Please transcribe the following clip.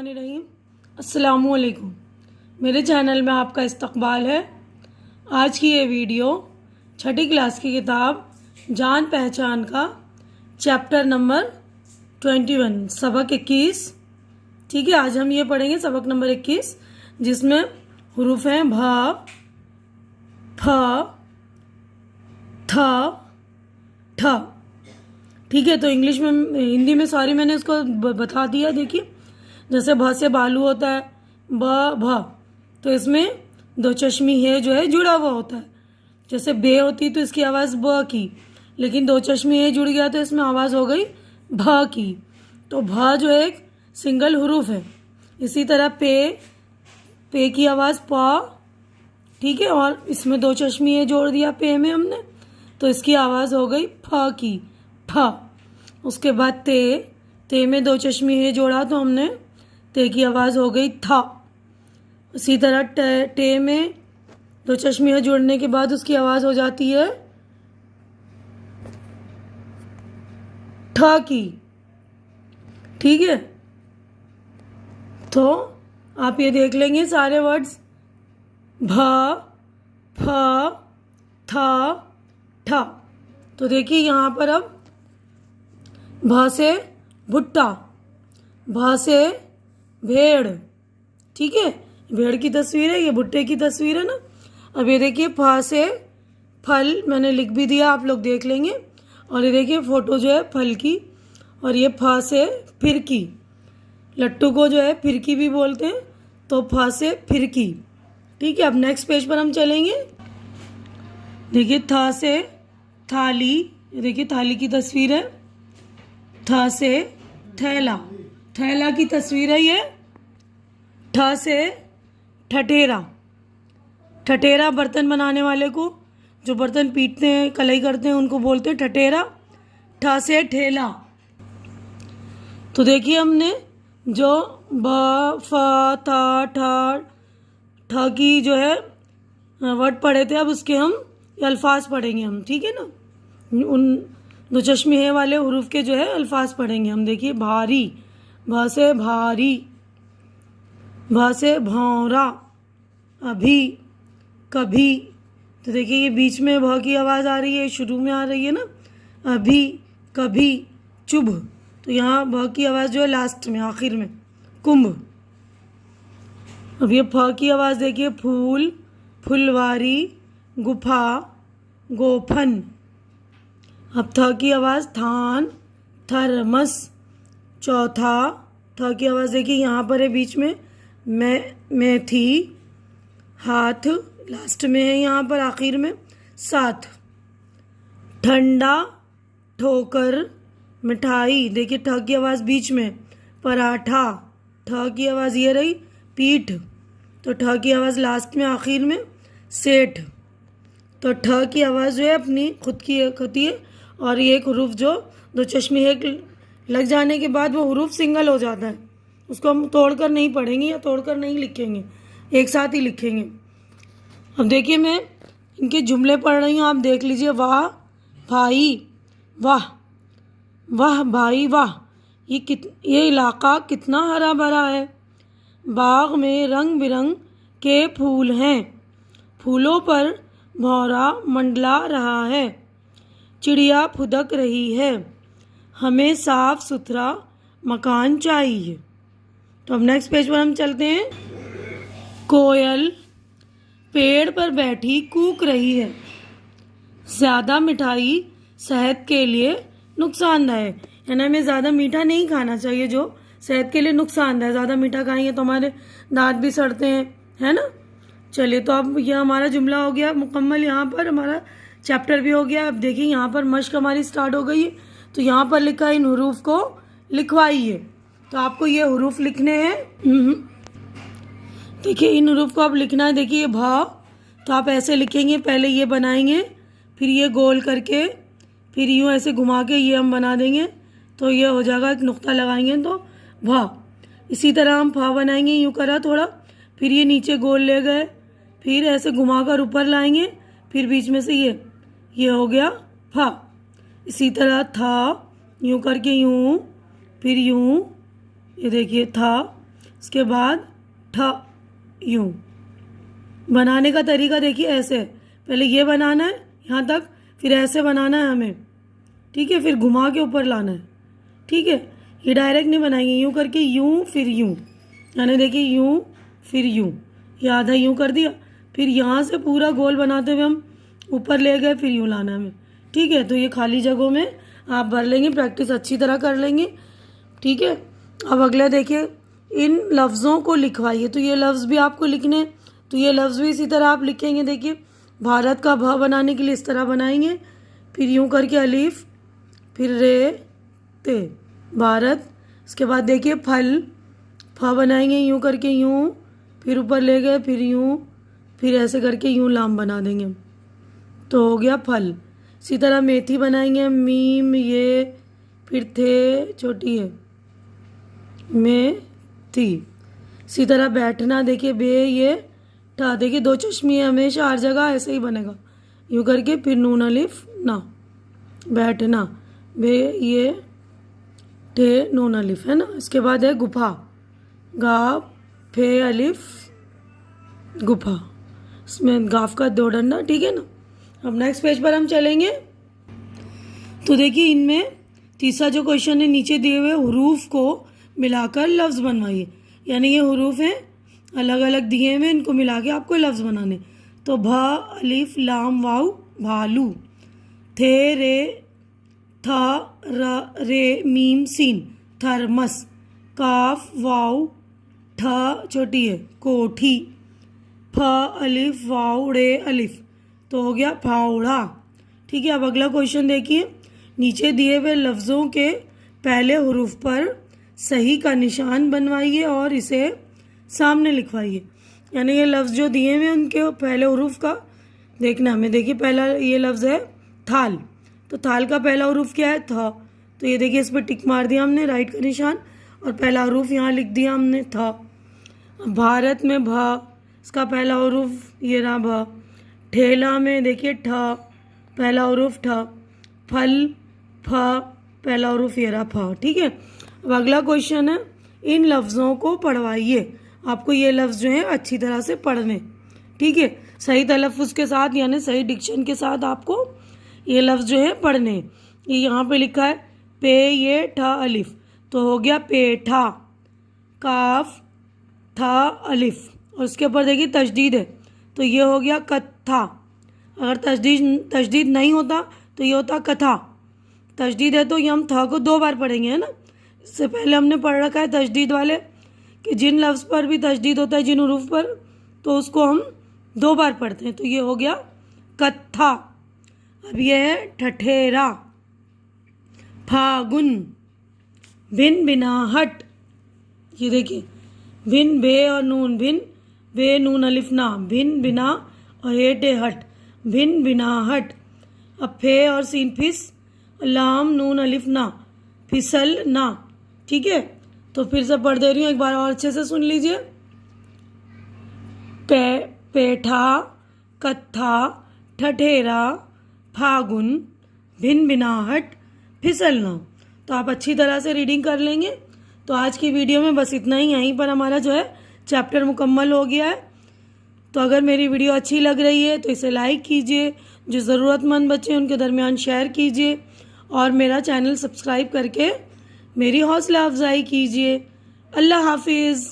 बिस्मिल्लाहिर्रहमानिर्रहीम। अस्सलामुअलैकुम। मेरे चैनल में आपका इस्तकबाल है। आज की ये वीडियो छठी क्लास की किताब जान पहचान का चैप्टर नंबर 21 सबक 21। ठीक है, आज हम ये पढ़ेंगे सबक नंबर 21 जिसमें हुरूफ हैं भ, फ, थ, ठ। ठीक है, तो इंग्लिश में हिंदी में सॉरी मैंने उसको बता दिया। देखिए, जैसे भ से बालू होता है, ब भ, तो इसमें दो चश्मी है जो है जुड़ा हुआ होता है। जैसे बे होती तो इसकी आवाज़ ब की, लेकिन दो चश्मी है जुड़ गया तो इसमें आवाज़ हो गई भ की। तो भ जो है एक सिंगल हुरूफ है। इसी तरह पे की आवाज़ प। ठीक है, और इसमें दो चश्मी है जोड़ दिया पे में हमने, तो इसकी आवाज़ हो गई फ की, ठ। उसके बाद ते में दो चश्मी है जोड़ा तो हमने ते की आवाज़ हो गई था। इसी तरह टे में दो चश्मी है जोड़ने के बाद उसकी आवाज़ हो जाती है ठ की। ठीक है, तो आप ये देख लेंगे सारे वर्ड्स भ, फ, थ, ठ। तो देखिए यहाँ पर अब भ से भुट्टा, भ से भेड़। ठीक है, भेड़ की तस्वीर है, ये भुट्टे की तस्वीर है ना। अब ये देखिए फ से फल, मैंने लिख भी दिया, आप लोग देख लेंगे। और ये देखिए फोटो जो है फल की। और ये फ से फिरकी, लट्टू को जो है फिरकी भी बोलते हैं, तो फ से फिरकी। ठीक है, अब नेक्स्ट पेज पर हम चलेंगे। देखिए थ से थाली, देखिए थाली की तस्वीर है। थ से थैला, थैला की तस्वीर है ये। ठ से ठठेरा, ठठेरा बर्तन बनाने वाले को, जो बर्तन पीटते हैं कलई करते हैं उनको बोलते हैं ठठेरा। ठ से ठेला। तो देखिए हमने जो ब, फ, थ, ठ की जो है वर्ड पढ़े थे, अब उसके हम अल्फाज पढ़ेंगे हम। ठीक है ना, उन दो चश्मे है वाले हुरूफ के जो है अल्फाज पढ़ेंगे हम। देखिए भारी, भ से भारी, भ से भौरा, अभी, कभी। तो देखिए ये बीच में भ की आवाज़ आ रही है, शुरू में आ रही है ना, अभी, कभी, चुभ। तो यहाँ भ की आवाज़ जो है लास्ट में, आखिर में, कुंभ। अब ये फ की आवाज़ देखिए फूल, फुलवारी, गुफा, गोफन। अब थ की आवाज़ थान, थर्मस, चौथा। थ की आवाज़ देखिए यहाँ पर है बीच में, मेथी, हाथ लास्ट में है यहाँ पर आखिर में, साथ। ठंडा, ठोकर, मिठाई। देखिए ठ की आवाज़ बीच में, पराठा। ठ की आवाज़ ये रही, पीठ। तो ठ की आवाज़ लास्ट में आखिर में, सेठ। तो ठ की आवाज़ जो है अपनी खुद की होती है, और ये एक हुरूफ जो दो चश्मे एक लग जाने के बाद वो हुरूफ सिंगल हो जाता है, उसको हम तोड़कर नहीं पढ़ेंगे या तोड़कर नहीं लिखेंगे, एक साथ ही लिखेंगे। अब देखिए मैं इनके जुमले पढ़ रही हूँ, आप देख लीजिए। वाह भाई वाह, वाह भाई वाह, ये इलाका कितना हरा भरा है। बाग में रंग बिरंग के फूल हैं, फूलों पर भौरा मंडला रहा है, चिड़िया फुदक रही है, हमें साफ सुथरा मकान चाहिए। तो अब नेक्स्ट पेज पर हम चलते हैं। कोयल पेड़ पर बैठी कूक रही है, ज़्यादा मिठाई सेहत के लिए नुकसानदायक, यानी हमें ज़्यादा मीठा नहीं खाना चाहिए जो सेहत के लिए नुकसानदायक। ज़्यादा मीठा खाएंगे तो हमारे दांत भी सड़ते हैं, है ना। चलिए, तो अब यह हमारा जुमला हो गया मुकम्मल, यहाँ पर हमारा चैप्टर भी हो गया। अब देखिए यहाँ पर मश्क हमारी स्टार्ट हो गई है। तो यहाँ पर लिखा है इन हुरूफ को लिखवाइए। तो आपको ये हुरूफ लिखने हैं। देखिए इन हुरूफ को आप लिखना है। देखिए भ, तो आप ऐसे लिखेंगे, पहले ये बनाएंगे, फिर ये गोल करके, फिर यूँ ऐसे घुमा के ये हम बना देंगे, तो ये हो जाएगा, एक नुक्ता लगाएंगे तो भ। इसी तरह हम फ बनाएंगे, यूँ करा थोड़ा, फिर ये नीचे गोल ले गए, फिर ऐसे घुमा कर ऊपर लाएंगे, फिर बीच में से ये हो गया फ। इसी तरह था, यूँ करके यूँ, फिर यूँ, ये देखिए था, उसके बाद ठ यूं। बनाने का तरीका देखिए ऐसे, पहले ये बनाना है यहाँ तक, फिर ऐसे बनाना है हमें, ठीक है, फिर घुमा के ऊपर लाना है, ठीक है। ये डायरेक्ट नहीं बनाएंगे, यूं करके यूं फिर यूं, यानी देखिए यूं फिर यूं, ये आधा यूं कर दिया, फिर यहाँ से पूरा गोल बनाते हुए हम ऊपर ले गए, फिर यूं लाना है हमें, ठीक है। तो ये खाली जगहों में आप भर लेंगे, प्रैक्टिस अच्छी तरह कर लेंगे, ठीक है। अब अगला देखिए, इन लफ्ज़ों को लिखवाइए। तो ये लफ्ज़ भी आपको लिखने हैं, तो ये लफ्ज़ भी इसी तरह आप लिखेंगे। देखिए भारत का भ बनाने के लिए इस तरह बनाएंगे, फिर यूं करके अलीफ, फिर रे ते, भारत। इसके बाद देखिए फल, फ बनाएंगे यूं करके यूं, फिर ऊपर ले गए, फिर यूं, फिर ऐसे करके यूं लाम बना देंगे, तो हो गया फल। इसी तरह मेथी बनाएंगे, मीम ये, फिर थे छोटी है मेथी। इसी तरह बैठना देखिए बे ये ठा, देखिए दो चश्मी है, हमेशा हर जगह ऐसे ही बनेगा, यूं करके, फिर नून अलिफ ना, बैठना बे ये ठे नून अलिफ है ना। इसके बाद है गुफा, गा फे अलिफ गुफा, इसमें गाफ का दो डंडा, ठीक है ना। अब नेक्स्ट पेज पर हम चलेंगे। तो देखिए इनमें तीसरा जो क्वेश्चन है, नीचे दिए हुए हरूफ को मिलाकर लफ्ज़ बनवाइए, यानी ये हरूफ हैं अलग अलग दिए हुए, इनको मिला के आपको लफ्ज़ बनाने। तो भ अलिफ लाम वाव भालू, थे रे था र रे मीम सीन थर्मस, काफ वाव ठ छोटी है कोठी, फ अलिफ वाव रे अलिफ, तो हो गया फावड़ा, ठीक है। अब अगला क्वेश्चन देखिए, नीचे दिए हुए लफ्ज़ों के पहले हरूफ पर सही का निशान बनवाइए और इसे सामने लिखवाइए, यानी ये लफ्ज़ जो दिए हुए उनके पहले हरूफ का देखना हमें। देखिए पहला ये लफ्ज़ है थाल, तो थाल का पहला हरूफ क्या है, था, तो ये देखिए इस पर टिक मार दिया हमने, राइट का निशान, और पहला हरूफ यहाँ लिख दिया हमने था। भारत में भ, इसका पहला हरूफ ये रहा भ। ठेला में देखिए ठ, पहला हरूफ ठ। फल फ, पहला हरूफ ये रहा फ, ठीक है। अब अगला क्वेश्चन है, इन लफ्ज़ों को पढ़वाइए। आपको ये लफ्ज़ जो है अच्छी तरह से पढ़ने, ठीक है, सही तलफ़ुज़ के साथ, यानी सही डिक्शन के साथ आपको ये लफ्ज़ जो है पढ़ने। ये यहाँ पे लिखा है पे ये ठा अलिफ, तो हो गया पेठा, काफ था अलिफ, और उसके ऊपर देखिए तशदीद है, तो ये हो गया कथा। अगर तशदीद नहीं होता तो ये होता कथा, तशदीद है तो ये हम था को दो बार पढ़ेंगे, है ना। इससे पहले हमने पढ़ रखा है तशदीद वाले कि जिन लफ्ज़ पर भी तशदीद होता है, जिन हरूफ पर, तो उसको हम दो बार पढ़ते हैं, तो ये हो गया कथा। अब ये है ठठेरा, फागुन, भिन बिनाहट, ये देखिए भिन बे और नून, भिन बे नून अलिफ ना, भिन बिना और ये टे हट, भिन बिनाहट। अब फे और सीन फिस, लाम नून अलिफ ना, फिसल ना, ठीक है। तो फिर से पढ़ दे रही हूँ, एक बार और अच्छे से सुन लीजिए। पेठा, कत्था, ठठेरा, फागुन, भिन बिनाहट, फिसलना। तो आप अच्छी तरह से रीडिंग कर लेंगे। तो आज की वीडियो में बस इतना ही, यहीं पर हमारा जो है चैप्टर मुकम्मल हो गया है। तो अगर मेरी वीडियो अच्छी लग रही है तो इसे लाइक कीजिए, जो ज़रूरतमंद बच्चे उनके दरमियान शेयर कीजिए, और मेरा चैनल सब्सक्राइब करके मेरी हौसला अफजाई कीजिए। अल्लाह हाफिज़।